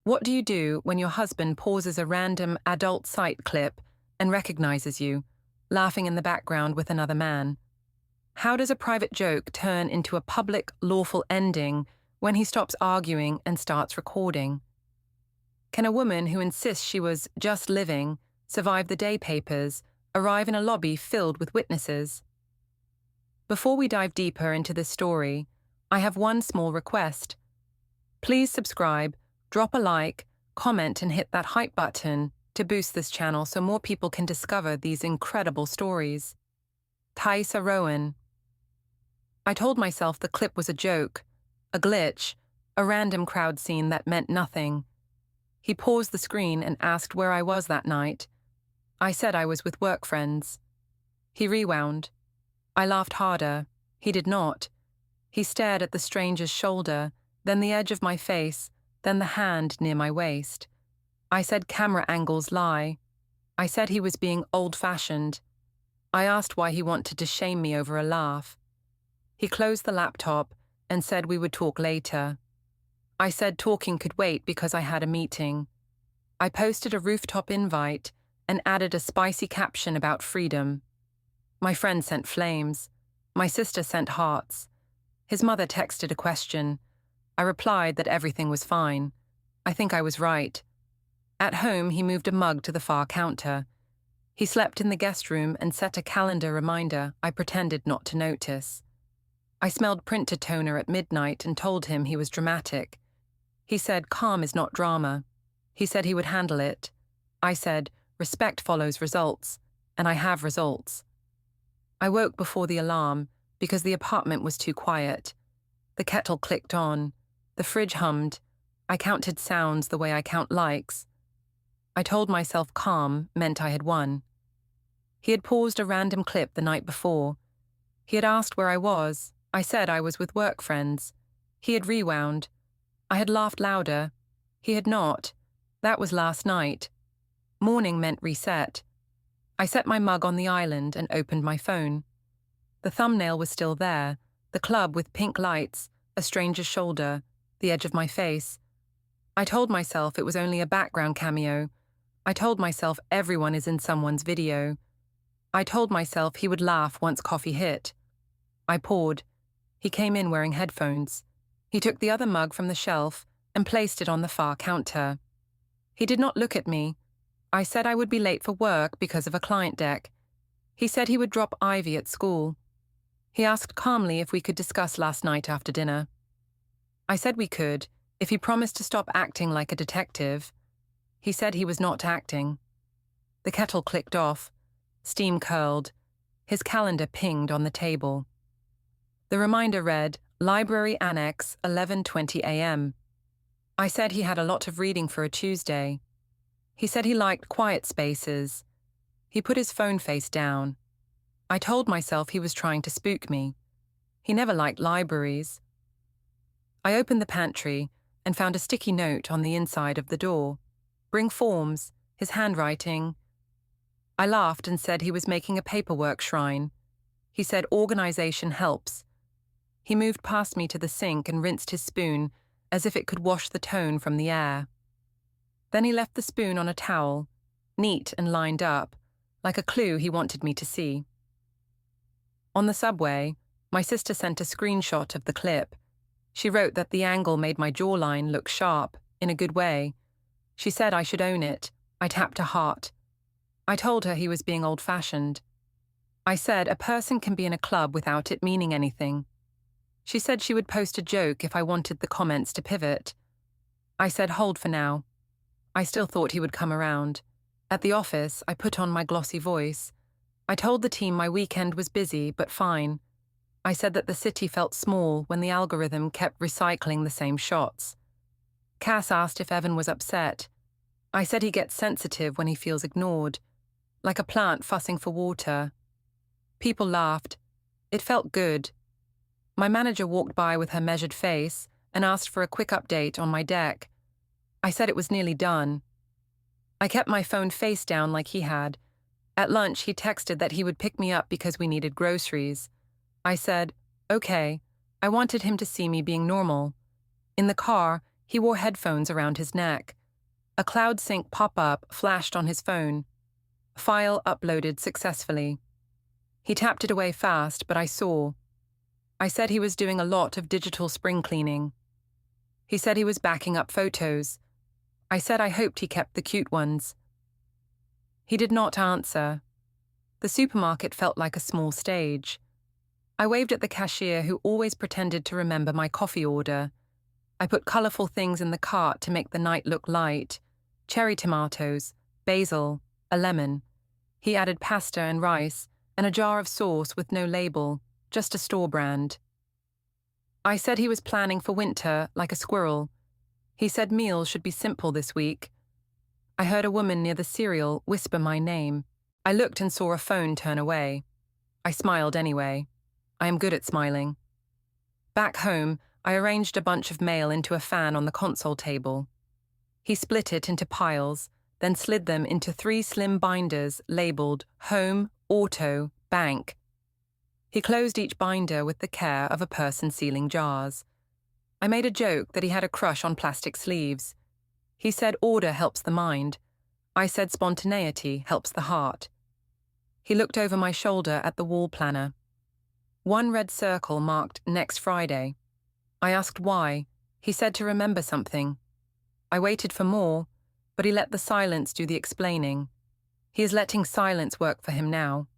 What do you do when your husband pauses a random adult site clip and recognizes you, laughing in the background with another man? How does a private joke turn into a public, lawful ending when he stops arguing and starts recording? Can a woman who insists she was just living survive the day papers, arrive in a lobby filled with witnesses? Before we dive deeper into this story, I have one small request. Please subscribe, drop a like, comment, and hit that hype button to boost this channel so more people can discover these incredible stories. Thaisa Rowan. I told myself the clip was a joke, a glitch, a random crowd scene that meant nothing. He paused the screen and asked where I was that night. I said I was with work friends. He rewound. I laughed harder. He did not. He stared at the stranger's shoulder, then the edge of my face, then the hand near my waist. I said camera angles lie. I said he was being old-fashioned. I asked why he wanted to shame me over a laugh. He closed the laptop and said we would talk later. I said talking could wait because I had a meeting. I posted a rooftop invite and added a spicy caption about freedom. My friend sent flames. My sister sent hearts. His mother texted a question. I replied that everything was fine. I think I was right. At home, he moved a mug to the far counter. He slept in the guest room and set a calendar reminder I pretended not to notice. I smelled printer toner at midnight and told him he was dramatic. He said calm is not drama. He said he would handle it. I said respect follows results, and I have results. I woke before the alarm because the apartment was too quiet. The kettle clicked on. The fridge hummed. I counted sounds the way I count likes. I told myself calm meant I had won. He had paused a random clip the night before. He had asked where I was. I said I was with work friends. He had rewound. I had laughed louder. He had not. That was last night. Morning meant reset. I set my mug on the island and opened my phone. The thumbnail was still there, the club with pink lights, a stranger's shoulder, the edge of my face. I told myself it was only a background cameo. I told myself everyone is in someone's video. I told myself he would laugh once coffee hit. I poured. He came in wearing headphones. He took the other mug from the shelf and placed it on the far counter. He did not look at me. I said I would be late for work because of a client deck. He said he would drop Ivy at school. He asked calmly if we could discuss last night after dinner. I said we could, if he promised to stop acting like a detective. He said he was not acting. The kettle clicked off. Steam curled. His calendar pinged on the table. The reminder read, Library Annex, 11:20 a.m. I said he had a lot of reading for a Tuesday. He said he liked quiet spaces. He put his phone face down. I told myself he was trying to spook me. He never liked libraries. I opened the pantry and found a sticky note on the inside of the door. Bring forms, his handwriting. I laughed and said he was making a paperwork shrine. He said organization helps. He moved past me to the sink and rinsed his spoon as if it could wash the tone from the air. Then he left the spoon on a towel, neat and lined up, like a clue he wanted me to see. On the subway, my sister sent a screenshot of the clip. She wrote that the angle made my jawline look sharp, in a good way. She said I should own it. I tapped a heart. I told her he was being old-fashioned. I said a person can be in a club without it meaning anything. She said she would post a joke if I wanted the comments to pivot. I said hold for now. I still thought he would come around. At the office, I put on my glossy voice. I told the team my weekend was busy, but fine. I said that the city felt small when the algorithm kept recycling the same shots. Cass asked if Evan was upset. I said he gets sensitive when he feels ignored, like a plant fussing for water. People laughed. It felt good. My manager walked by with her measured face and asked for a quick update on my deck. I said it was nearly done. I kept my phone face down like he had. At lunch, he texted that he would pick me up because we needed groceries. I said, okay. I wanted him to see me being normal. In the car, He wore headphones around his neck. A cloud sync pop-up flashed on his phone. File uploaded successfully. He tapped it away fast, but I saw. I said he was doing a lot of digital spring cleaning. He said he was backing up photos. I said I hoped he kept the cute ones. He did not answer. The supermarket felt like a small stage. I waved at the cashier who always pretended to remember my coffee order. I put colourful things in the cart to make the night look light. Cherry tomatoes, basil, a lemon. He added pasta and rice, and a jar of sauce with no label, just a store brand. I said he was planning for winter like a squirrel. He said meals should be simple this week. I heard a woman near the cereal whisper my name. I looked and saw a phone turn away. I smiled anyway. I am good at smiling. Back home, I arranged a bunch of mail into a fan on the console table. He split it into piles, then slid them into 3 slim binders labeled Home, Auto, Bank. He closed each binder with the care of a person sealing jars. I made a joke that he had a crush on plastic sleeves. He said order helps the mind. I said spontaneity helps the heart. He looked over my shoulder at the wall planner. 1 red circle marked next Friday. I asked why. He said to remember something. I waited for more, but he let the silence do the explaining. He is letting silence work for him now.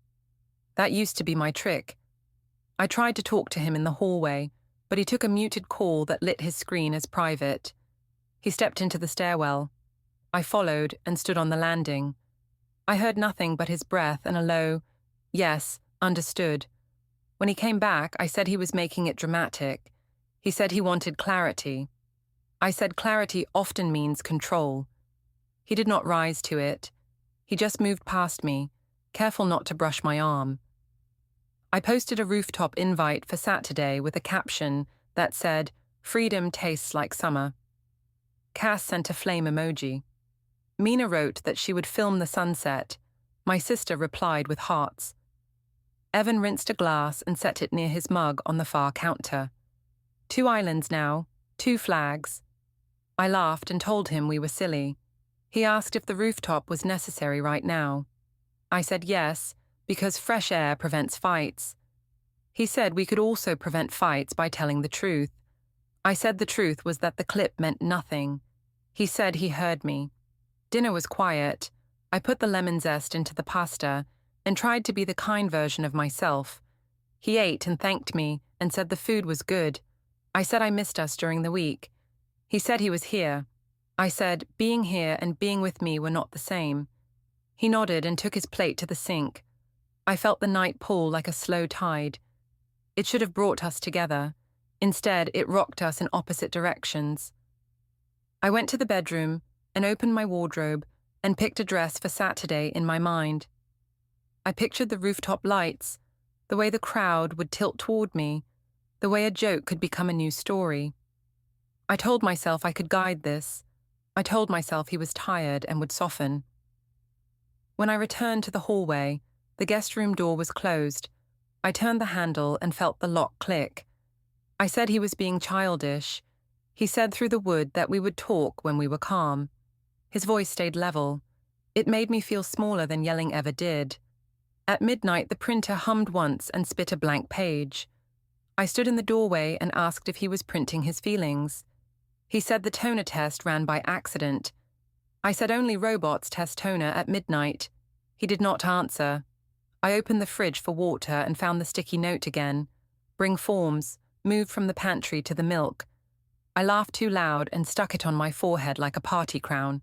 That used to be my trick. I tried to talk to him in the hallway, but he took a muted call that lit his screen as private. He stepped into the stairwell. I followed and stood on the landing. I heard nothing but his breath and a low, yes, understood. When he came back, I said he was making it dramatic. He said he wanted clarity. I said clarity often means control. He did not rise to it. He just moved past me, careful not to brush my arm. I posted a rooftop invite for Saturday with a caption that said, "Freedom tastes like summer." Cass sent a flame emoji. Mina wrote that she would film the sunset. My sister replied with hearts. Evan rinsed a glass and set it near his mug on the far counter. 2 islands now, 2 flags. I laughed and told him we were silly. He asked if the rooftop was necessary right now. I said yes, because fresh air prevents fights. He said we could also prevent fights by telling the truth. I said the truth was that the clip meant nothing. He said he heard me. Dinner was quiet. I put the lemon zest into the pasta and tried to be the kind version of myself. He ate and thanked me and said the food was good. I said I missed us during the week. He said he was here. I said being here and being with me were not the same. He nodded and took his plate to the sink. I felt the night pull like a slow tide. It should have brought us together. Instead, it rocked us in opposite directions. I went to the bedroom and opened my wardrobe and picked a dress for Saturday in my mind. I pictured the rooftop lights, the way the crowd would tilt toward me, the way a joke could become a new story. I told myself I could guide this. I told myself he was tired and would soften. When I returned to the hallway, the guest room door was closed. I turned the handle and felt the lock click. I said he was being childish. He said through the wood that we would talk when we were calm. His voice stayed level. It made me feel smaller than yelling ever did. At midnight, the printer hummed once and spit a blank page. I stood in the doorway and asked if he was printing his feelings. He said the toner test ran by accident. I said only robots test toner at midnight. He did not answer. I opened the fridge for water and found the sticky note again. Bring forms, move from the pantry to the milk. I laughed too loud and stuck it on my forehead like a party crown.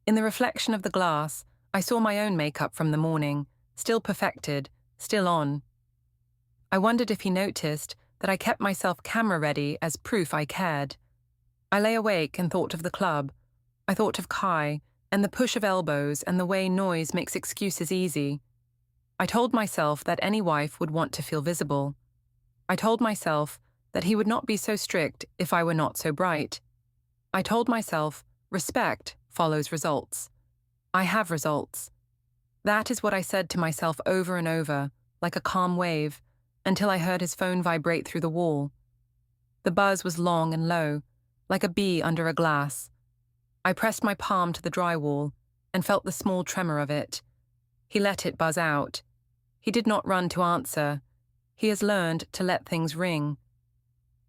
In the reflection of the glass, I saw my own makeup from the morning, still perfected, still on. I wondered if he noticed that I kept myself camera ready as proof I cared. I lay awake and thought of the club. I thought of Kai and the push of elbows and the way noise makes excuses easy. I told myself that any wife would want to feel visible. I told myself that he would not be so strict if I were not so bright. I told myself respect follows results. I have results. That is what I said to myself over and over, like a calm wave, until I heard his phone vibrate through the wall. The buzz was long and low. like a bee under a glass. I pressed my palm to the drywall and felt the small tremor of it. He let it buzz out. He did not run to answer. He has learned to let things ring.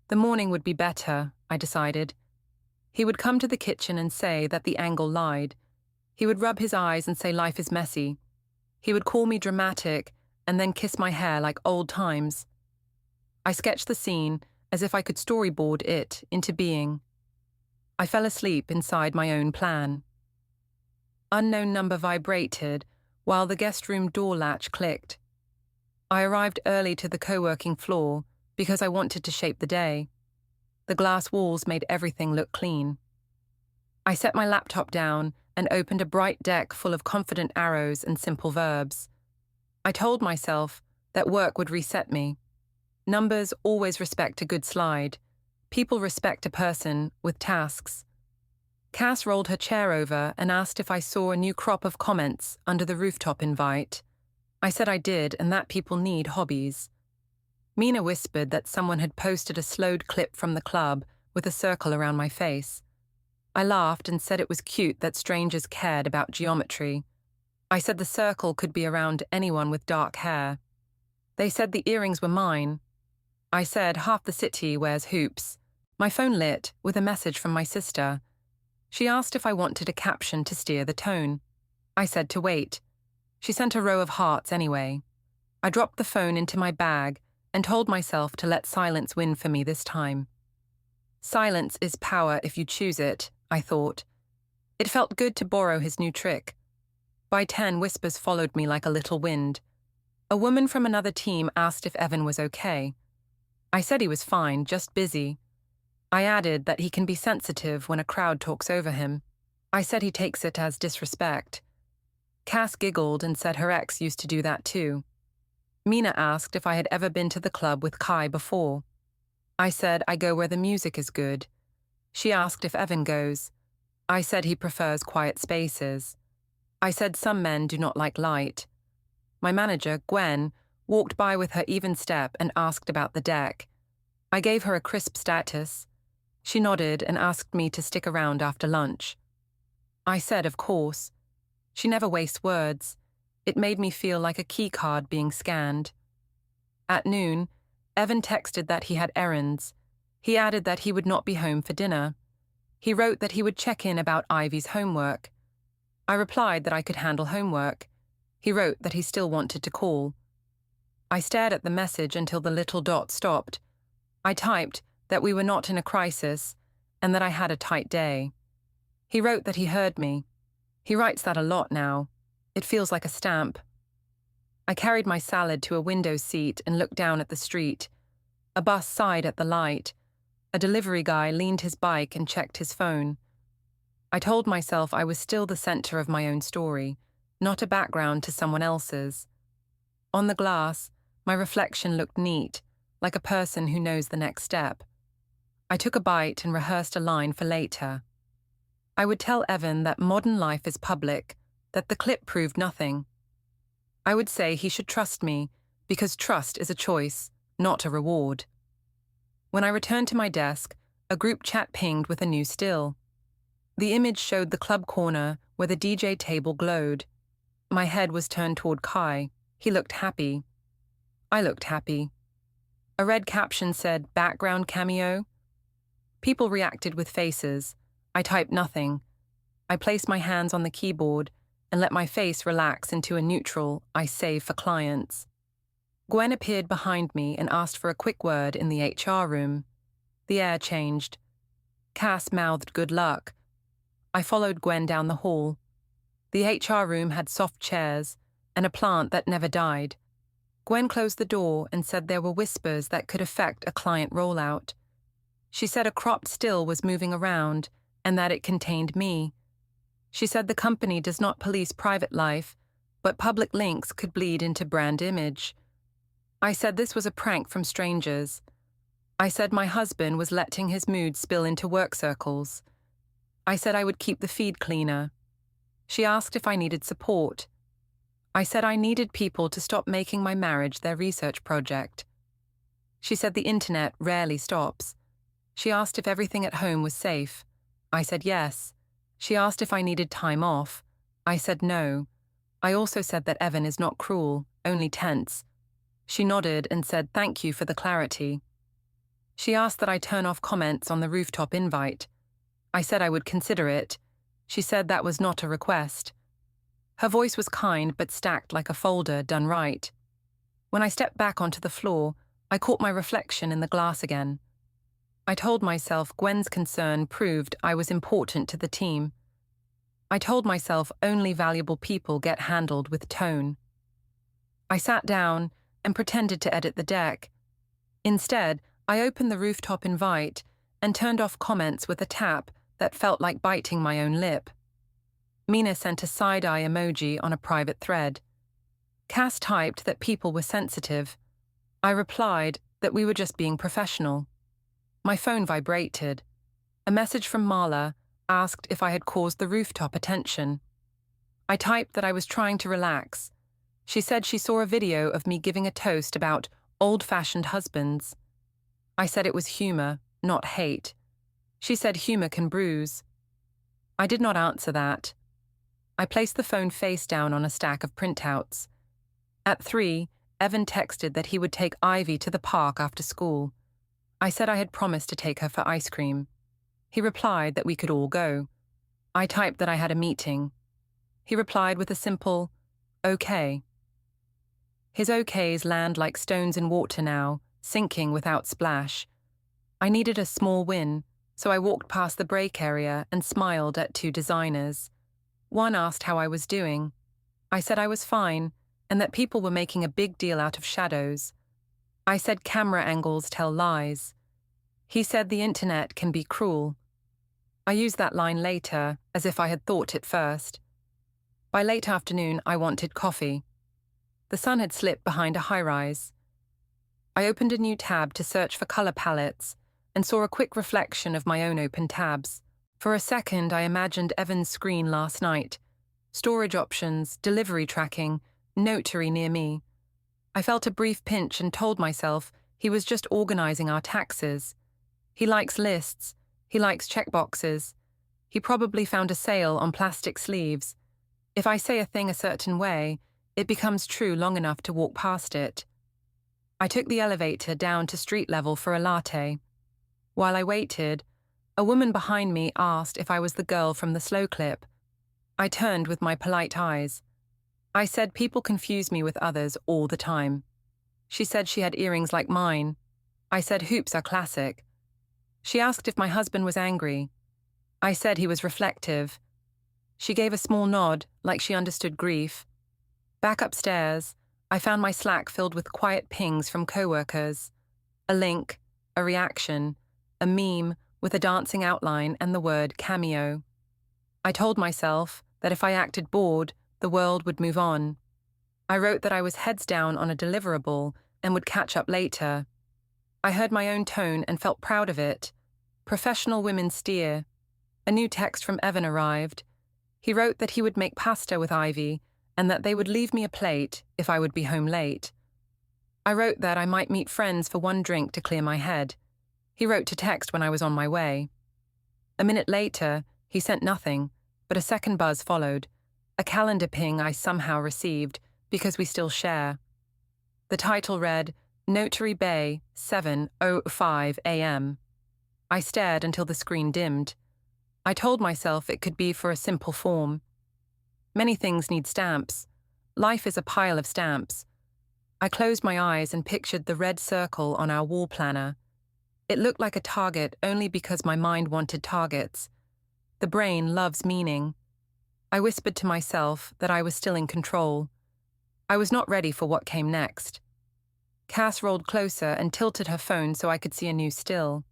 The morning would be better, I decided. He would come to the kitchen and say that the angle lied. He would rub his eyes and say life is messy. He would call me dramatic and then kiss my hair like old times. I sketched the scene as if I could storyboard it into being. I fell asleep inside my own plan. Unknown number vibrated while the guest room door latch clicked. I arrived early to the co-working floor because I wanted to shape the day. The glass walls made everything look clean. I set my laptop down and opened a bright deck full of confident arrows and simple verbs. I told myself that work would reset me. Numbers always respect a good slide. People respect a person with tasks. Cass rolled her chair over and asked if I saw a new crop of comments under the rooftop invite. I said I did and that people need hobbies. Mina whispered that someone had posted a slowed clip from the club with a circle around my face. I laughed and said it was cute that strangers cared about geometry. I said the circle could be around anyone with dark hair. They said the earrings were mine. I said half the city wears hoops. My phone lit with a message from my sister. She asked if I wanted a caption to steer the tone. I said to wait. She sent a row of hearts anyway. I dropped the phone into my bag and told myself to let silence win for me this time. Silence is power if you choose it, I thought. It felt good to borrow his new trick. By 10, whispers followed me like a little wind. A woman from another team asked if Evan was okay. I said he was fine, just busy. I added that he can be sensitive when a crowd talks over him. I said he takes it as disrespect. Cass giggled and said her ex used to do that too. Mina asked if I had ever been to the club with Kai before. I said I go where the music is good. She asked if Evan goes. I said he prefers quiet spaces. I said some men do not like light. My manager, Gwen, walked by with her even step and asked about the deck. I gave her a crisp status. She nodded and asked me to stick around after lunch. I said, of course. She never wastes words. It made me feel like a key card being scanned. At noon, Evan texted that he had errands. He added that he would not be home for dinner. He wrote that he would check in about Ivy's homework. I replied that I could handle homework. He wrote that he still wanted to call. I stared at the message until the little dot stopped. I typed that we were not in a crisis and that I had a tight day. He wrote that he heard me. He writes that a lot now. It feels like a stamp. I carried my salad to a window seat and looked down at the street. A bus sighed at the light. A delivery guy leaned his bike and checked his phone. I told myself I was still the center of my own story, not a background to someone else's. On the glass, my reflection looked neat, like a person who knows the next step. I took a bite and rehearsed a line for later. I would tell Evan that modern life is public, that the clip proved nothing. I would say he should trust me, because trust is a choice, not a reward. When I returned to my desk, a group chat pinged with a new still. The image showed the club corner where the DJ table glowed. My head was turned toward Kai. He looked happy. I looked happy. A red caption said, "Background cameo." People reacted with faces. I typed nothing. I placed my hands on the keyboard and let my face relax into a neutral, I save for clients. Gwen appeared behind me and asked for a quick word in the HR room. The air changed. Cass mouthed good luck. I followed Gwen down the hall. The HR room had soft chairs and a plant that never died. Gwen closed the door and said there were whispers that could affect a client rollout. She said a cropped still was moving around and that it contained me. She said the company does not police private life, but public links could bleed into brand image. I said this was a prank from strangers. I said my husband was letting his mood spill into work circles. I said I would keep the feed cleaner. She asked if I needed support. I said I needed people to stop making my marriage their research project. She said the internet rarely stops. She asked if everything at home was safe. I said yes. She asked if I needed time off. I said no. I also said that Evan is not cruel, only tense. She nodded and said thank you for the clarity. She asked that I turn off comments on the rooftop invite. I said I would consider it. She said that was not a request. Her voice was kind but stacked like a folder done right. When I stepped back onto the floor, I caught my reflection in the glass again. I told myself Gwen's concern proved I was important to the team. I told myself only valuable people get handled with tone. I sat down and pretended to edit the deck. Instead, I opened the rooftop invite and turned off comments with a tap that felt like biting my own lip. Mina sent a side-eye emoji on a private thread. Cass typed that people were sensitive. I replied that we were just being professional. My phone vibrated. A message from Marla asked if I had caused the rooftop attention. I typed that I was trying to relax. She said she saw a video of me giving a toast about old-fashioned husbands. I said it was humor, not hate. She said humor can bruise. I did not answer that. I placed the phone face down on a stack of printouts. At 3, Evan texted that he would take Ivy to the park after school. I said I had promised to take her for ice cream. He replied that we could all go. I typed that I had a meeting. He replied with a simple, okay. His okays land like stones in water now, sinking without splash. I needed a small win, so I walked past the break area and smiled at 2 designers. One asked how I was doing. I said I was fine, and that people were making a big deal out of shadows. I said camera angles tell lies. He said the internet can be cruel. I used that line later, as if I had thought it first. By late afternoon, I wanted coffee. The sun had slipped behind a high-rise. I opened a new tab to search for color palettes and saw a quick reflection of my own open tabs. For a second, I imagined Evan's screen last night. Storage options, delivery tracking, notary near me. I felt a brief pinch and told myself he was just organizing our taxes. He likes lists. He likes checkboxes. He probably found a sale on plastic sleeves. If I say a thing a certain way, it becomes true long enough to walk past it. I took the elevator down to street level for a latte. While I waited, a woman behind me asked if I was the girl from the slow clip. I turned with my polite eyes. I said people confuse me with others all the time. She said she had earrings like mine. I said hoops are classic. She asked if my husband was angry. I said he was reflective. She gave a small nod, like she understood grief. Back upstairs, I found my Slack filled with quiet pings from coworkers. A link, a reaction, a meme with a dancing outline and the word cameo. I told myself that if I acted bored, the world would move on. I wrote that I was heads down on a deliverable and would catch up later. I heard my own tone and felt proud of it. Professional women steer. A new text from Evan arrived. He wrote that he would make pasta with Ivy and that they would leave me a plate if I would be home late. I wrote that I might meet friends for one drink to clear my head. He wrote to text when I was on my way. A minute later, he sent nothing, but a second buzz followed, a calendar ping I somehow received because we still share. The title read, Notary Bay, 7:05 a.m. I stared until the screen dimmed. I told myself it could be for a simple form. Many things need stamps. Life is a pile of stamps. I closed my eyes and pictured the red circle on our wall planner. It looked like a target only because my mind wanted targets. The brain loves meaning. I whispered to myself that I was still in control. I was not ready for what came next. Cass rolled closer and tilted her phone so I could see a new still.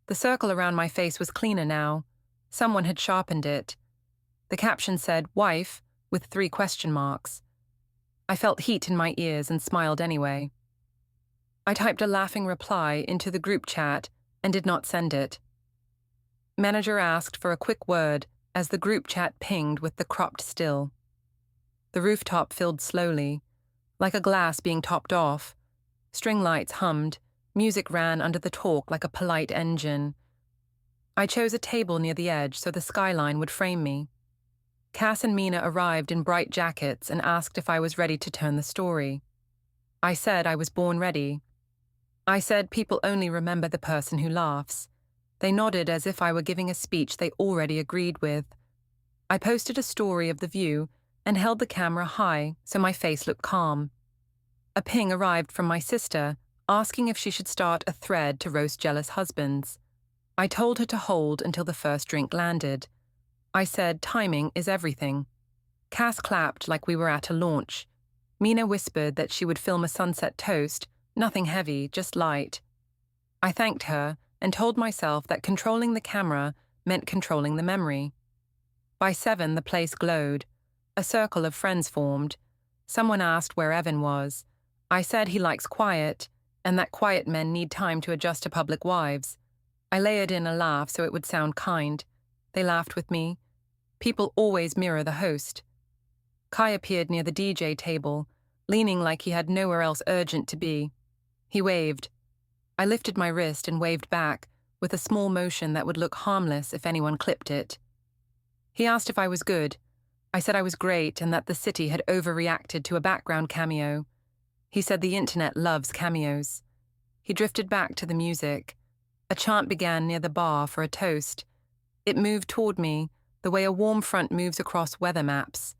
The circle around my face was cleaner now. Someone had sharpened it. The caption said, wife, with 3 question marks. I felt heat in my ears and smiled anyway. I typed a laughing reply into the group chat and did not send it. Manager asked for a quick word as the group chat pinged with the cropped still. The rooftop filled slowly, like a glass being topped off. String lights hummed, Music ran under the talk like a polite engine. I chose a table near the edge so the skyline would frame me. Cass and Mina arrived in bright jackets and asked if I was ready to turn the story. I said I was born ready. I said people only remember the person who laughs. They nodded as if I were giving a speech they already agreed with. I posted a story of the view and held the camera high so my face looked calm. A ping arrived from my sister, asking if she should start a thread to roast jealous husbands. I told her to hold until the first drink landed. I said timing is everything. Cass clapped like we were at a launch. Mina whispered that she would film a sunset toast, nothing heavy, just light. I thanked her and told myself that controlling the camera meant controlling the memory. By 7, the place glowed. A circle of friends formed. Someone asked where Evan was. I said he likes quiet, and that quiet men need time to adjust to public wives. I layered in a laugh so it would sound kind. They laughed with me. People always mirror the host. Kai appeared near the DJ table, leaning like he had nowhere else urgent to be. He waved. I lifted my wrist and waved back, with a small motion that would look harmless if anyone clipped it. He asked if I was good. I said I was great and that the city had overreacted to a background cameo. He said the internet loves cameos. He drifted back to the music. A chant began near the bar for a toast. It moved toward me, the way a warm front moves across weather maps.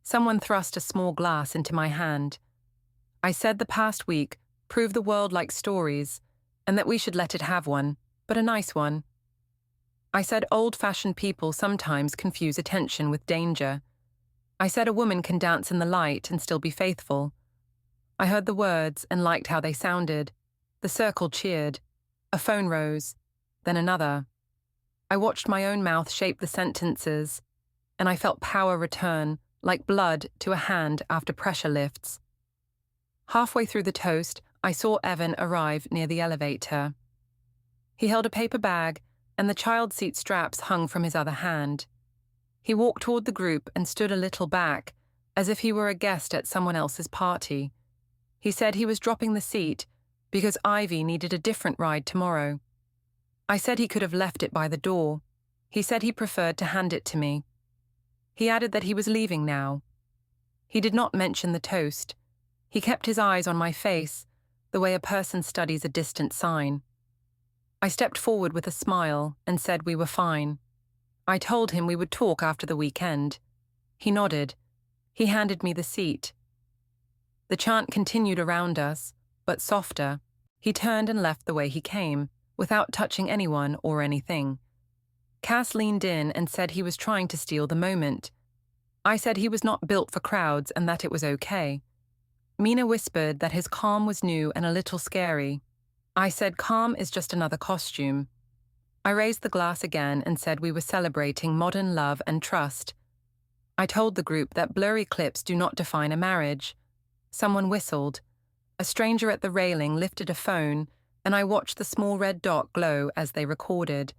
Someone thrust a small glass into my hand. I said the past week proved the world likes stories, and that we should let it have one, but a nice one. I said old-fashioned people sometimes confuse attention with danger. I said a woman can dance in the light and still be faithful. I heard the words and liked how they sounded. The circle cheered. A phone rose, then another. I watched my own mouth shape the sentences, and I felt power return, like blood to a hand after pressure lifts. Halfway through the toast, I saw Evan arrive near the elevator. He held a paper bag, and the child seat straps hung from his other hand. He walked toward the group and stood a little back, as if he were a guest at someone else's party. He said he was dropping the seat because Ivy needed a different ride tomorrow. I said he could have left it by the door. He said he preferred to hand it to me. He added that he was leaving now. He did not mention the toast. He kept his eyes on my face, the way a person studies a distant sign. I stepped forward with a smile and said we were fine. I told him we would talk after the weekend. He nodded. He handed me the seat. The chant continued around us, but softer. He turned and left the way he came, without touching anyone or anything. Cass leaned in and said he was trying to steal the moment. I said he was not built for crowds and that it was okay. Mina whispered that his calm was new and a little scary. I said calm is just another costume. I raised the glass again and said we were celebrating modern love and trust. I told the group that blurry clips do not define a marriage. Someone whistled. A stranger at the railing lifted a phone, and I watched the small red dot glow as they recorded.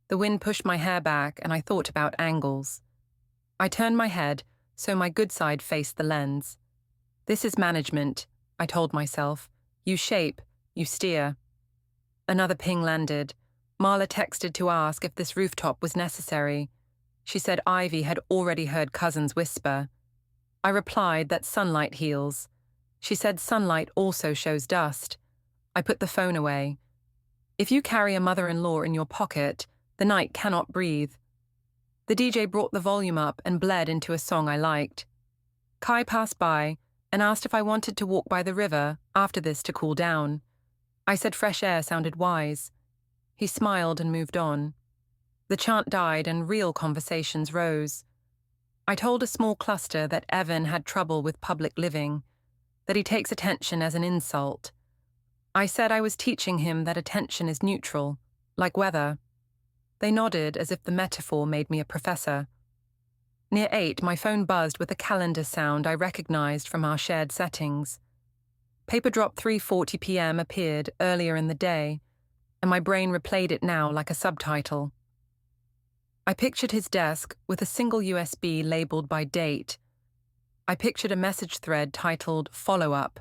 The wind pushed my hair back, and I thought about angles. I turned my head, so my good side faced the lens. This is management, I told myself. You shape, you steer. Another ping landed. Marla texted to ask if this rooftop was necessary. She said Ivy had already heard cousins whisper. I replied that sunlight heals. She said sunlight also shows dust. I put the phone away. If you carry a mother-in-law in your pocket, the night cannot breathe. The DJ brought the volume up and bled into a song I liked. Kai passed by and asked if I wanted to walk by the river after this to cool down. I said fresh air sounded wise. He smiled and moved on. The chant died and real conversations rose. I told a small cluster that Evan had trouble with public living, that he takes attention as an insult. I said I was teaching him that attention is neutral, like weather. They nodded as if the metaphor made me a professor. Near 8, my phone buzzed with a calendar sound I recognized from our shared settings. Paper drop 3:40 p.m. appeared earlier in the day, and my brain replayed it now like a subtitle. I pictured his desk with a single USB labeled by date. I pictured a message thread titled Follow Up.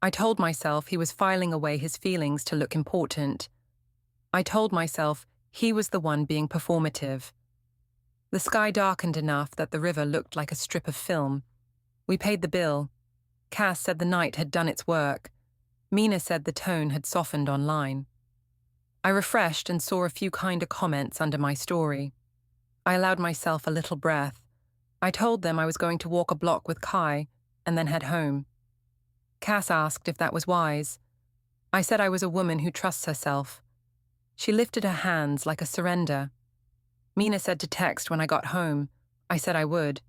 I told myself he was filing away his feelings to look important. I told myself he was the one being performative. The sky darkened enough that the river looked like a strip of film. We paid the bill. Cass said the night had done its work. Mina said the tone had softened online. I refreshed and saw a few kinder comments under my story. I allowed myself a little breath. I told them I was going to walk a block with Kai and then head home. Cass asked if that was wise. I said I was a woman who trusts herself. She lifted her hands like a surrender. Mina said to text when I got home. I said I would.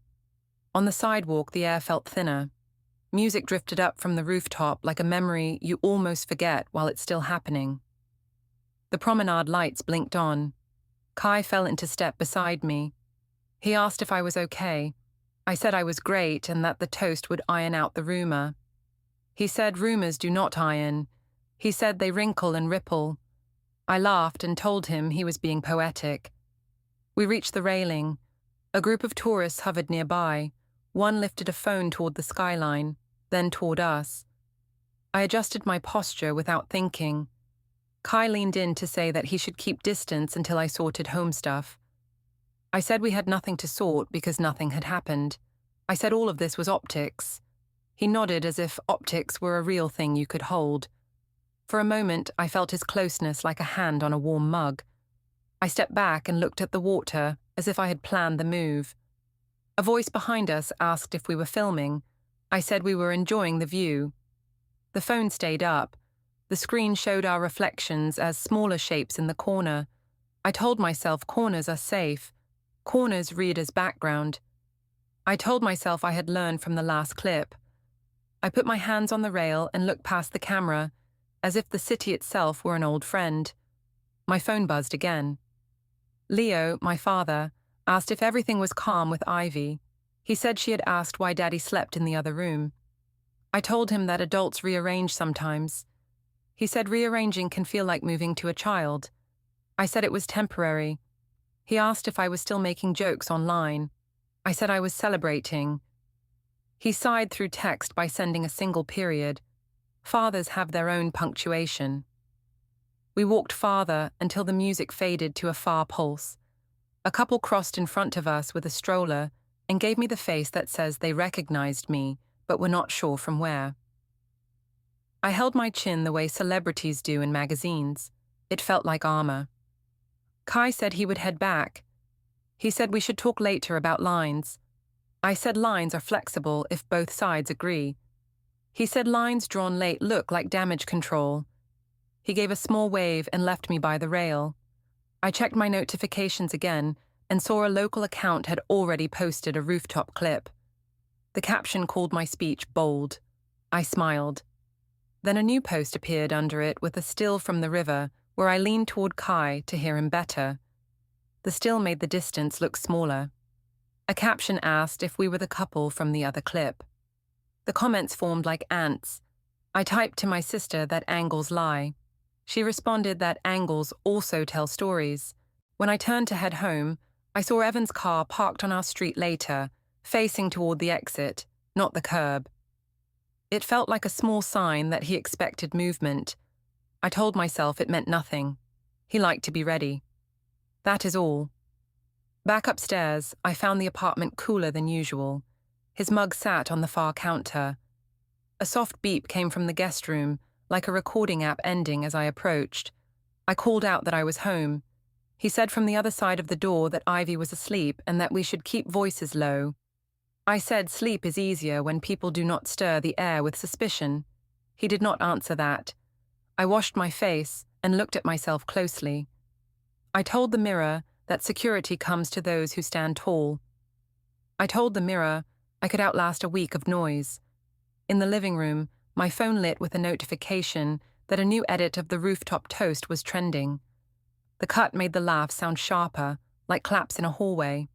On the sidewalk, the air felt thinner. Music drifted up from the rooftop like a memory you almost forget while it's still happening. The promenade lights blinked on. Kai fell into step beside me. He asked if I was okay. I said I was great and that the toast would iron out the rumor. He said rumors do not iron. He said they wrinkle and ripple. I laughed and told him he was being poetic. We reached the railing. A group of tourists hovered nearby. One lifted a phone toward the skyline, then toward us. I adjusted my posture without thinking. Kai leaned in to say that he should keep distance until I sorted home stuff. I said we had nothing to sort because nothing had happened. I said all of this was optics. He nodded as if optics were a real thing you could hold. For a moment, I felt his closeness like a hand on a warm mug. I stepped back and looked at the water as if I had planned the move. A voice behind us asked if we were filming. I said we were enjoying the view. The phone stayed up. The screen showed our reflections as smaller shapes in the corner. I told myself corners are safe. Corners read as background. I told myself I had learned from the last clip. I put my hands on the rail and looked past the camera, as if the city itself were an old friend. My phone buzzed again. Leo, my father, asked if everything was calm with Ivy. He said she had asked why Daddy slept in the other room. I told him that adults rearrange sometimes. He said rearranging can feel like moving to a child. I said it was temporary. He asked if I was still making jokes online. I said I was celebrating. He sighed through text by sending a single period. Fathers have their own punctuation. We walked farther until the music faded to a far pulse. A couple crossed in front of us with a stroller and gave me the face that says they recognized me, but were not sure from where. I held my chin the way celebrities do in magazines. It felt like armor. Kai said he would head back. He said we should talk later about lines. I said lines are flexible if both sides agree. He said lines drawn late look like damage control. He gave a small wave and left me by the rail. I checked my notifications again and saw a local account had already posted a rooftop clip. The caption called my speech bold. I smiled. Then a new post appeared under it with a still from the river where I leaned toward Kai to hear him better. The still made the distance look smaller. A caption asked if we were the couple from the other clip. The comments formed like ants. I typed to my sister that angles lie. She responded that angles also tell stories. When I turned to head home, I saw Evan's car parked on our street later, facing toward the exit, not the curb. It felt like a small sign that he expected movement. I told myself it meant nothing. He liked to be ready. That is all. Back upstairs, I found the apartment cooler than usual. His mug sat on the far counter. A soft beep came from the guest room, like a recording app ending as I approached. I called out that I was home. He said from the other side of the door that Ivy was asleep and that we should keep voices low. I said sleep is easier when people do not stir the air with suspicion. He did not answer that. I washed my face and looked at myself closely. I told the mirror that security comes to those who stand tall. I told the mirror I could outlast a week of noise. In the living room, my phone lit with a notification that a new edit of the rooftop toast was trending. The cut made the laugh sound sharper, like claps in a hallway.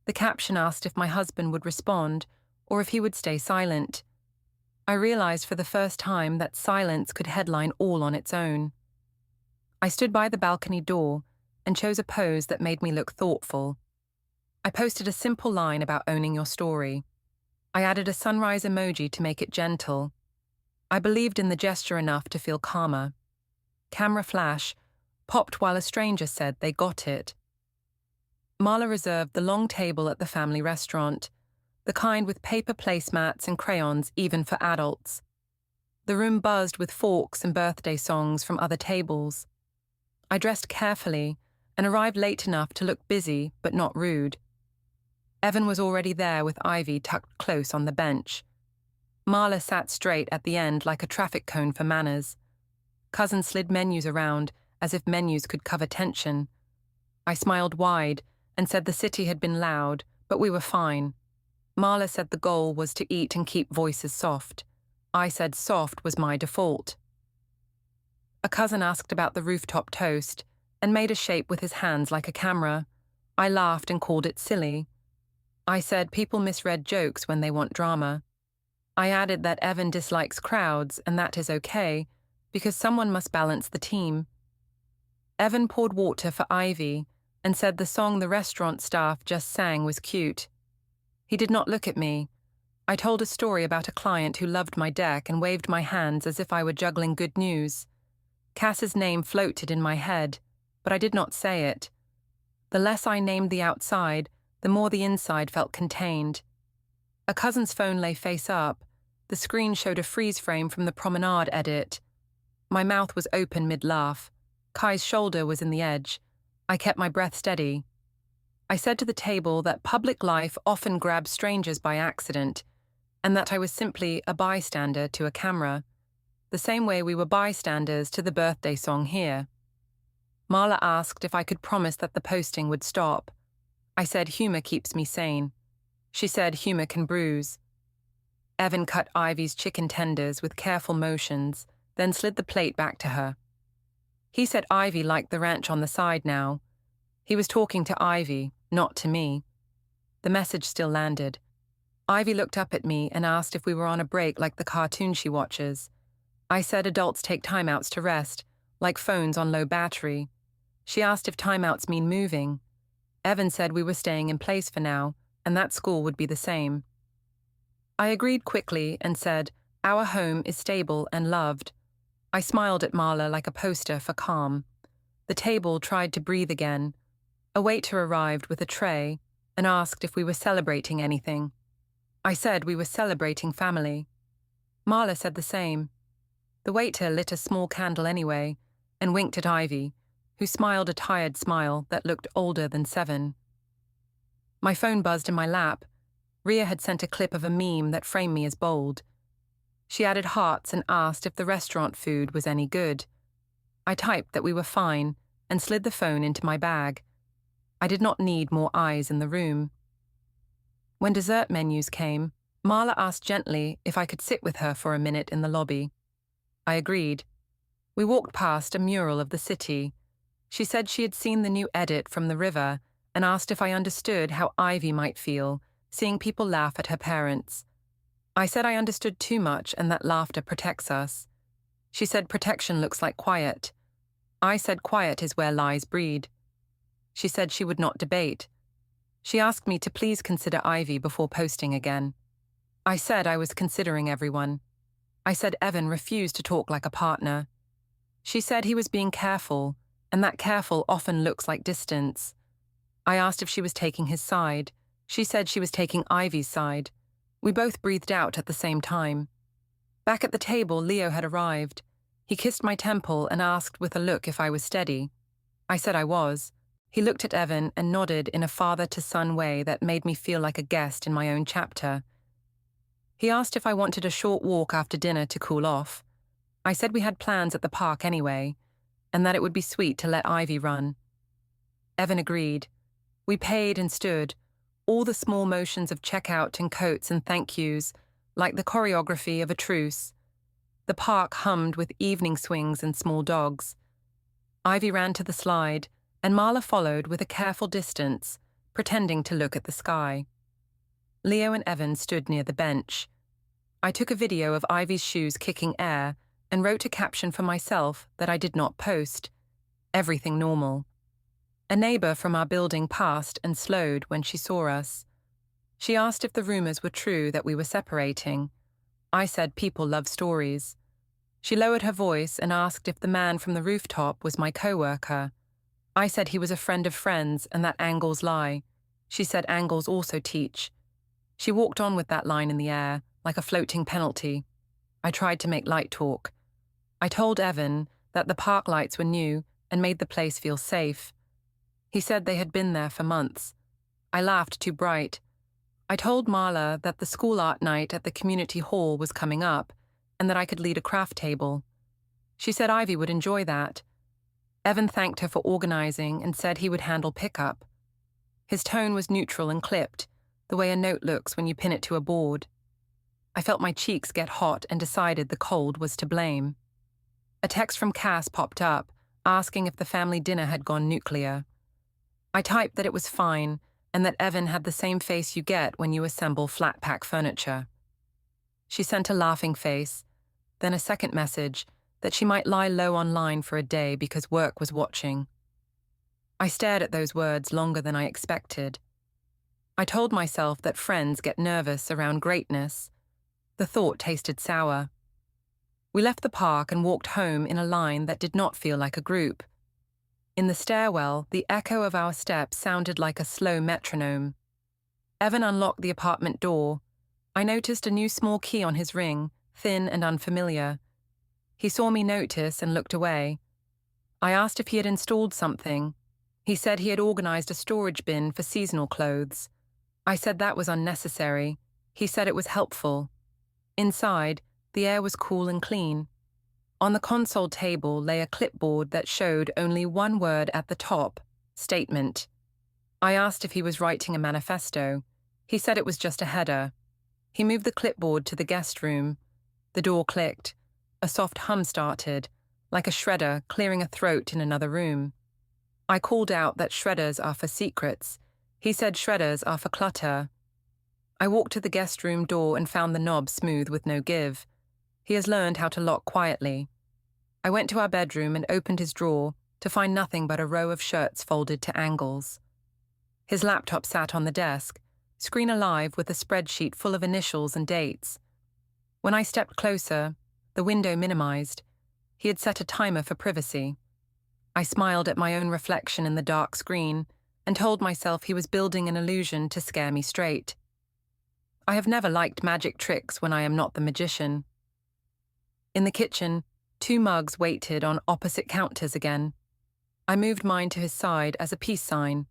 The caption asked if my husband would respond or if he would stay silent. I realized for the first time that silence could headline all on its own. I stood by the balcony door and chose a pose that made me look thoughtful. I posted a simple line about owning your story. I added a sunrise emoji to make it gentle. I believed in the gesture enough to feel calmer. Camera flash popped while a stranger said they got it. Marla reserved the long table at the family restaurant, the kind with paper placemats and crayons even for adults. The room buzzed with forks and birthday songs from other tables. I dressed carefully and arrived late enough to look busy but not rude. Evan was already there with Ivy tucked close on the bench. Marla sat straight at the end like a traffic cone for manners. Cousin slid menus around as if menus could cover tension. I smiled wide and said the city had been loud, but we were fine. Marla said the goal was to eat and keep voices soft. I said soft was my default. A cousin asked about the rooftop toast and made a shape with his hands like a camera. I laughed and called it silly. I said people misread jokes when they want drama. I added that Evan dislikes crowds and that is okay, because someone must balance the team. Evan poured water for Ivy and said the song the restaurant staff just sang was cute. He did not look at me. I told a story about a client who loved my deck and waved my hands as if I were juggling good news. Cass's name floated in my head, but I did not say it. The less I named the outside, the more the inside felt contained. A cousin's phone lay face up. The screen showed a freeze frame from the promenade edit. My mouth was open mid-laugh. Kai's shoulder was in the edge. I kept my breath steady. I said to the table that public life often grabs strangers by accident, and that I was simply a bystander to a camera, the same way we were bystanders to the birthday song here. Marla asked if I could promise that the posting would stop. I said humor keeps me sane. She said humor can bruise. Evan cut Ivy's chicken tenders with careful motions, then slid the plate back to her. He said Ivy liked the ranch on the side now. He was talking to Ivy, not to me. The message still landed. Ivy looked up at me and asked if we were on a break like the cartoon she watches. I said adults take timeouts to rest, like phones on low battery. She asked if timeouts mean moving. Evan said we were staying in place for now, and that school would be the same. I agreed quickly and said, our home is stable and loved. I smiled at Marla like a poster for calm. The table tried to breathe again. A waiter arrived with a tray and asked if we were celebrating anything. I said we were celebrating family. Marla said the same. The waiter lit a small candle anyway and winked at Ivy, who smiled a tired smile that looked older than 7. My phone buzzed in my lap. Ria had sent a clip of a meme that framed me as bold. She added hearts and asked if the restaurant food was any good. I typed that we were fine and slid the phone into my bag. I did not need more eyes in the room. When dessert menus came, Marla asked gently if I could sit with her for a minute in the lobby. I agreed. We walked past a mural of the city. She said she had seen the new edit from the river and asked if I understood how Ivy might feel, seeing people laugh at her parents. I said I understood too much and that laughter protects us. She said protection looks like quiet. I said quiet is where lies breed. She said she would not debate. She asked me to please consider Ivy before posting again. I said I was considering everyone. I said Evan refused to talk like a partner. She said he was being careful, and that careful often looks like distance. I asked if she was taking his side. She said she was taking Ivy's side. We both breathed out at the same time. Back at the table, Leo had arrived. He kissed my temple and asked with a look if I was steady. I said I was. He looked at Evan and nodded in a father-to-son way that made me feel like a guest in my own chapter. He asked if I wanted a short walk after dinner to cool off. I said we had plans at the park anyway, and that it would be sweet to let Ivy run. Evan agreed. We paid and stood, all the small motions of checkout and coats and thank yous, like the choreography of a truce. The park hummed with evening swings and small dogs. Ivy ran to the slide, and Marla followed with a careful distance, pretending to look at the sky. Leo and Evan stood near the bench. I took a video of Ivy's shoes kicking air and wrote a caption for myself that I did not post. Everything normal. A neighbor from our building passed and slowed when she saw us. She asked if the rumors were true that we were separating. I said people love stories. She lowered her voice and asked if the man from the rooftop was my co-worker. I said he was a friend of friends and that angles lie. She said angles also teach. She walked on with that line in the air, like a floating penalty. I tried to make light talk. I told Evan that the park lights were new and made the place feel safe. He said they had been there for months. I laughed too bright. I told Marla that the school art night at the community hall was coming up and that I could lead a craft table. She said Ivy would enjoy that. Evan thanked her for organizing and said he would handle pickup. His tone was neutral and clipped, the way a note looks when you pin it to a board. I felt my cheeks get hot and decided the cold was to blame. A text from Cass popped up, asking if the family dinner had gone nuclear. I typed that it was fine and that Evan had the same face you get when you assemble flat-pack furniture. She sent a laughing face, then a second message that she might lie low online for a day because work was watching. I stared at those words longer than I expected. I told myself that friends get nervous around greatness. The thought tasted sour. We left the park and walked home in a line that did not feel like a group. In the stairwell, the echo of our steps sounded like a slow metronome. Evan unlocked the apartment door. I noticed a new small key on his ring, thin and unfamiliar. He saw me notice and looked away. I asked if he had installed something. He said he had organized a storage bin for seasonal clothes. I said that was unnecessary. He said it was helpful. Inside, the air was cool and clean. On the console table lay a clipboard that showed only one word at the top, statement. I asked if he was writing a manifesto. He said it was just a header. He moved the clipboard to the guest room. The door clicked. A soft hum started, like a shredder clearing a throat in another room. I called out that shredders are for secrets. He said shredders are for clutter. I walked to the guest room door and found the knob smooth with no give. He has learned how to lock quietly. I went to our bedroom and opened his drawer to find nothing but a row of shirts folded to angles. His laptop sat on the desk, screen alive with a spreadsheet full of initials and dates. When I stepped closer, the window minimized. He had set a timer for privacy. I smiled at my own reflection in the dark screen and told myself he was building an illusion to scare me straight. I have never liked magic tricks when I am not the magician. In the kitchen, 2 mugs waited on opposite counters again. I moved mine to his side as a peace sign.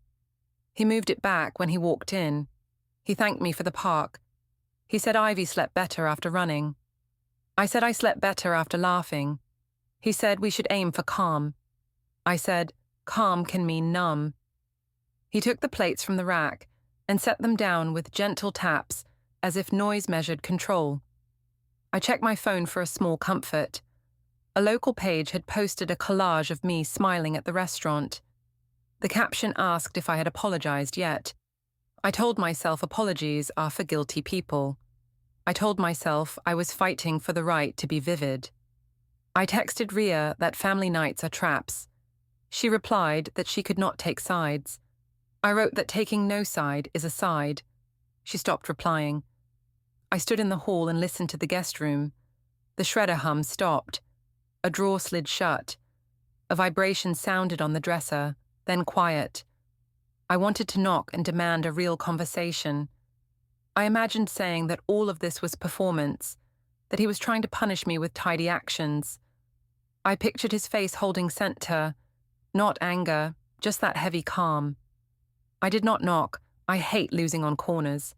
He moved it back when he walked in. He thanked me for the park. He said Ivy slept better after running. I said I slept better after laughing. He said we should aim for calm. I said calm can mean numb. He took the plates from the rack and set them down with gentle taps as if noise measured control. I checked my phone for a small comfort. A local page had posted a collage of me smiling at the restaurant. The caption asked if I had apologized yet. I told myself apologies are for guilty people. I told myself I was fighting for the right to be vivid. I texted Ria that family nights are traps. She replied that she could not take sides. I wrote that taking no side is a side. She stopped replying. I stood in the hall and listened to the guest room. The shredder hum stopped. A drawer slid shut. A vibration sounded on the dresser, then quiet. I wanted to knock and demand a real conversation. I imagined saying that all of this was performance, that he was trying to punish me with tidy actions. I pictured his face holding center, not anger, just that heavy calm. I did not knock. I hate losing on corners.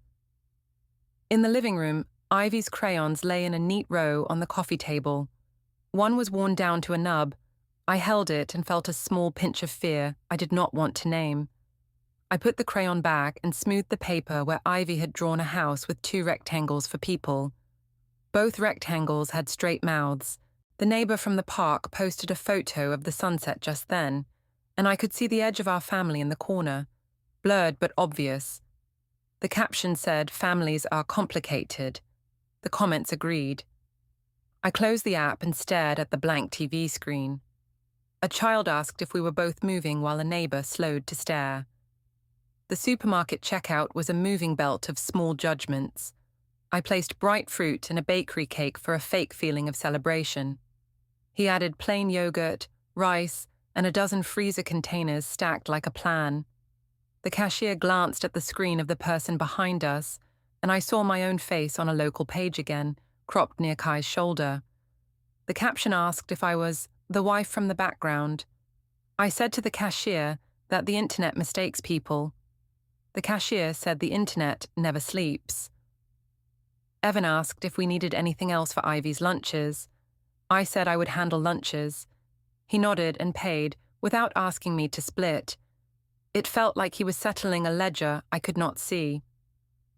In the living room, Ivy's crayons lay in a neat row on the coffee table. One was worn down to a nub. I held it and felt a small pinch of fear I did not want to name. I put the crayon back and smoothed the paper where Ivy had drawn a house with 2 rectangles for people. Both rectangles had straight mouths. The neighbor from the park posted a photo of the sunset just then, and I could see the edge of our family in the corner, blurred but obvious. The caption said, "Families are complicated." The comments agreed. I closed the app and stared at the blank TV screen. A child asked if we were both moving while a neighbor slowed to stare. The supermarket checkout was a moving belt of small judgments. I placed bright fruit and a bakery cake for a fake feeling of celebration. He added plain yogurt, rice, and a dozen freezer containers stacked like a plan. The cashier glanced at the screen of the person behind us, and I saw my own face on a local page again, cropped near Kai's shoulder. The caption asked if I was the wife from the background. I said to the cashier that the internet mistakes people. The cashier said the internet never sleeps. Evan asked if we needed anything else for Ivy's lunches. I said I would handle lunches. He nodded and paid without asking me to split. It felt like he was settling a ledger I could not see.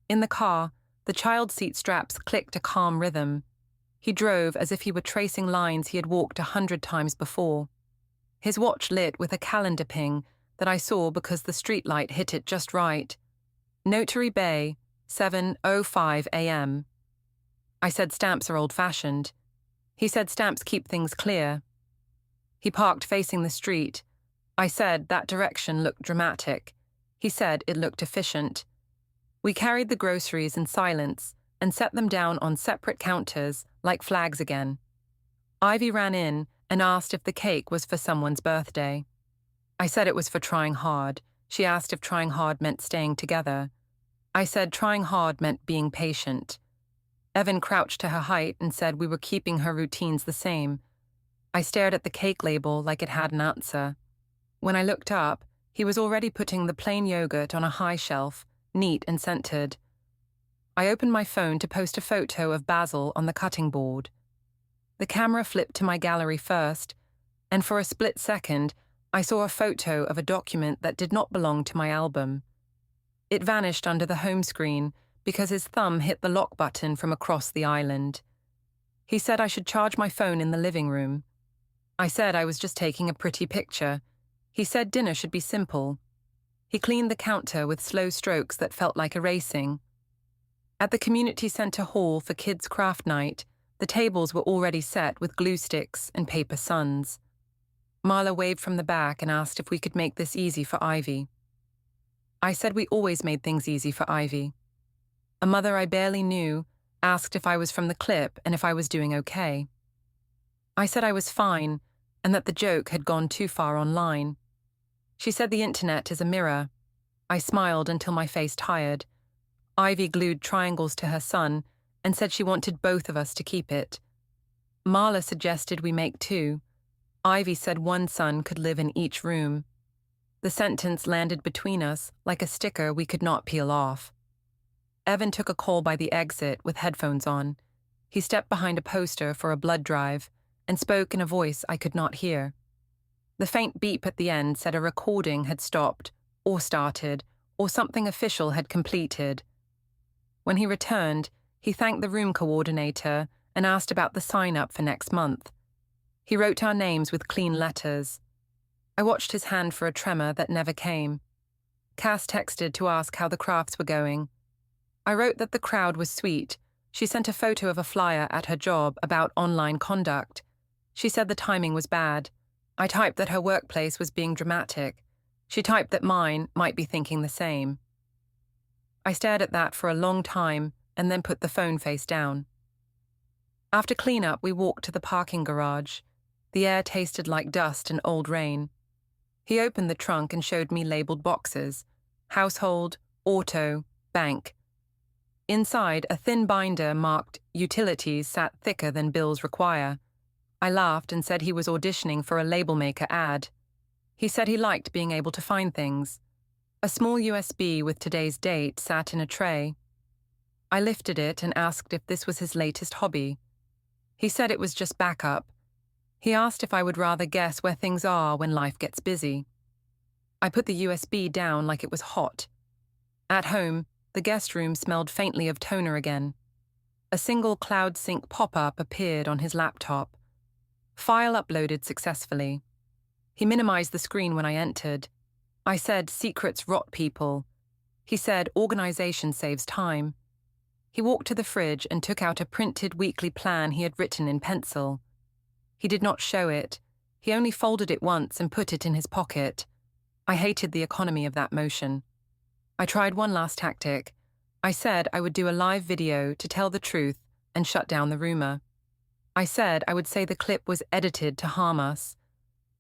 In the car, the child seat straps clicked a calm rhythm. He drove as if he were tracing lines he had walked 100 times before. His watch lit with a calendar ping that I saw because the streetlight hit it just right. Notary Bay, 7:05 a.m. I said stamps are old-fashioned. He said stamps keep things clear. He parked facing the street. I said that direction looked dramatic. He said it looked efficient. We carried the groceries in silence and set them down on separate counters like flags again. Ivy ran in and asked if the cake was for someone's birthday. I said it was for trying hard. She asked if trying hard meant staying together. I said trying hard meant being patient. Evan crouched to her height and said we were keeping her routines the same. I stared at the cake label like it had an answer. When I looked up, he was already putting the plain yogurt on a high shelf, neat and scented. I opened my phone to post a photo of Basil on the cutting board. The camera flipped to my gallery first, and for a split second, I saw a photo of a document that did not belong to my album. It vanished under the home screen because his thumb hit the lock button from across the island. He said I should charge my phone in the living room. I said I was just taking a pretty picture. He said dinner should be simple. He cleaned the counter with slow strokes that felt like erasing. At the community center hall for kids' craft night, the tables were already set with glue sticks and paper suns. Marla waved from the back and asked if we could make this easy for Ivy. I said we always made things easy for Ivy. A mother I barely knew asked if I was from the clip and if I was doing okay. I said I was fine and that the joke had gone too far online. She said the internet is a mirror. I smiled until my face tired. Ivy glued triangles to her son and said she wanted both of us to keep it. Marla suggested we make two. Ivy said one son could live in each room. The sentence landed between us like a sticker we could not peel off. Evan took a call by the exit with headphones on. He stepped behind a poster for a blood drive and spoke in a voice I could not hear. The faint beep at the end said a recording had stopped, or started, or something official had completed. When he returned, he thanked the room coordinator and asked about the sign-up for next month. He wrote our names with clean letters. I watched his hand for a tremor that never came. Cass texted to ask how the crafts were going. I wrote that the crowd was sweet. She sent a photo of a flyer at her job about online conduct. She said the timing was bad. I typed that her workplace was being dramatic. She typed that mine might be thinking the same. I stared at that for a long time and then put the phone face down. After cleanup, we walked to the parking garage. The air tasted like dust and old rain. He opened the trunk and showed me labeled boxes: household, auto, bank. Inside, a thin binder marked utilities sat thicker than bills require. I laughed and said he was auditioning for a label maker ad. He said he liked being able to find things. A small USB with today's date sat in a tray. I lifted it and asked if this was his latest hobby. He said it was just backup. He asked if I would rather guess where things are when life gets busy. I put the USB down like it was hot. At home, the guest room smelled faintly of toner again. A single cloud sync pop-up appeared on his laptop. File uploaded successfully. He minimized the screen when I entered. I said secrets rot people. He said organization saves time. He walked to the fridge and took out a printed weekly plan he had written in pencil. He did not show it. He only folded it once and put it in his pocket. I hated the economy of that motion. I tried one last tactic. I said I would do a live video to tell the truth and shut down the rumor. I said I would say the clip was edited to harm us.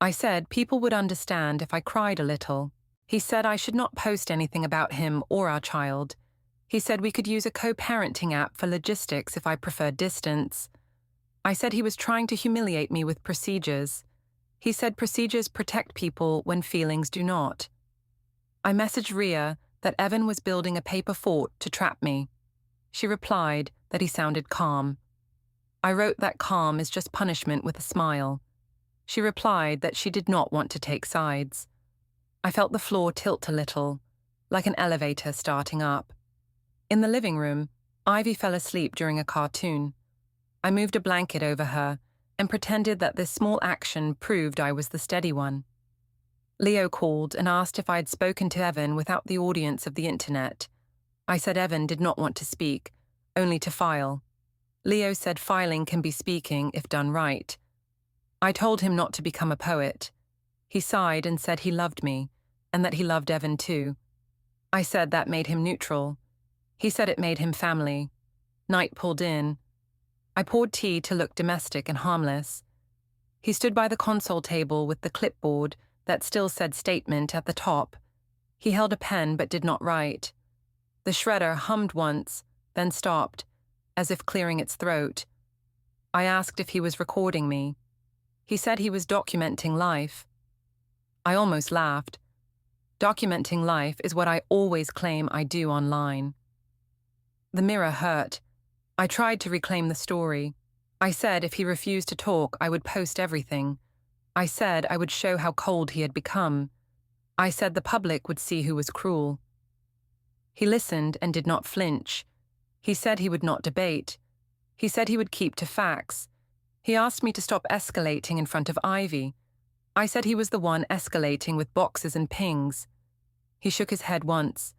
I said people would understand if I cried a little. He said I should not post anything about him or our child. He said we could use a co-parenting app for logistics if I preferred distance. I said he was trying to humiliate me with procedures. He said procedures protect people when feelings do not. I messaged Ria that Evan was building a paper fort to trap me. She replied that he sounded calm. I wrote that calm is just punishment with a smile. She replied that she did not want to take sides. I felt the floor tilt a little, like an elevator starting up. In the living room, Ivy fell asleep during a cartoon. I moved a blanket over her and pretended that this small action proved I was the steady one. Leo called and asked if I had spoken to Evan without the audience of the internet. I said Evan did not want to speak, only to file. Leo said filing can be speaking if done right. I told him not to become a poet. He sighed and said he loved me, and that he loved Evan too. I said that made him neutral. He said it made him family. Night pulled in. I poured tea to look domestic and harmless. He stood by the console table with the clipboard that still said statement at the top. He held a pen but did not write. The shredder hummed once, then stopped, as if clearing its throat. I asked if he was recording me. He said he was documenting life. I almost laughed. Documenting life is what I always claim I do online. The mirror hurt. I tried to reclaim the story. I said if he refused to talk, I would post everything. I said I would show how cold he had become. I said the public would see who was cruel. He listened and did not flinch. He said he would not debate. He said he would keep to facts. He asked me to stop escalating in front of Ivy. I said he was the one escalating with boxes and pings. He shook his head once.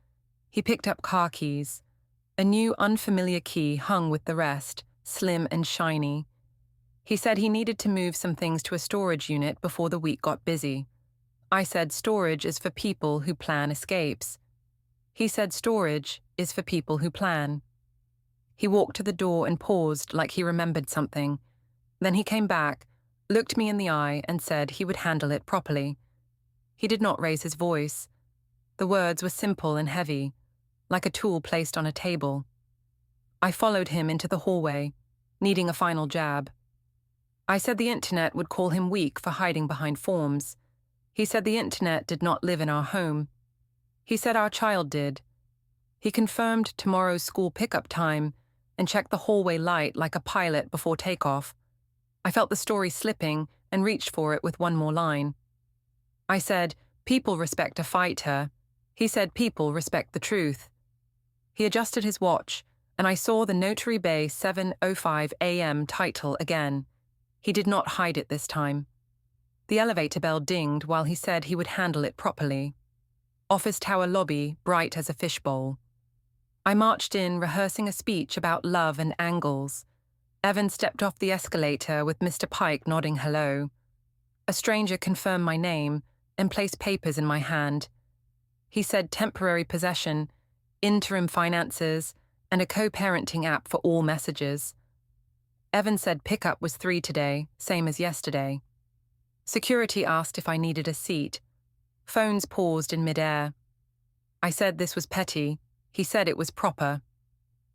He picked up car keys. A new, unfamiliar key hung with the rest, slim and shiny. He said he needed to move some things to a storage unit before the week got busy. I said storage is for people who plan escapes. He said storage is for people who plan. He walked to the door and paused like he remembered something. Then he came back, looked me in the eye and said he would handle it properly. He did not raise his voice. The words were simple and heavy, like a tool placed on a table. I followed him into the hallway, needing a final jab. I said the internet would call him weak for hiding behind forms. He said the internet did not live in our home. He said our child did. He confirmed tomorrow's school pickup time and checked the hallway light like a pilot before takeoff. I felt the story slipping and reached for it with one more line. I said, people respect a fighter. He said people respect the truth. He adjusted his watch, and I saw the Notary Bay 7:05 a.m. title again. He did not hide it this time. The elevator bell dinged while he said he would handle it properly. Office tower lobby, bright as a fishbowl. I marched in, rehearsing a speech about love and angles. Evan stepped off the escalator with Mr. Pike nodding hello. A stranger confirmed my name and placed papers in my hand. He said temporary possession, interim finances, and a co-parenting app for all messages. Evan said pickup was 3 today, same as yesterday. Security asked if I needed a seat. Phones paused in midair. I said this was petty. He said it was proper.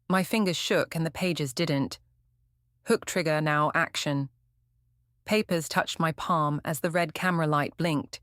My fingers shook and the pages didn't. Hook trigger now action. Papers touched my palm as the red camera light blinked.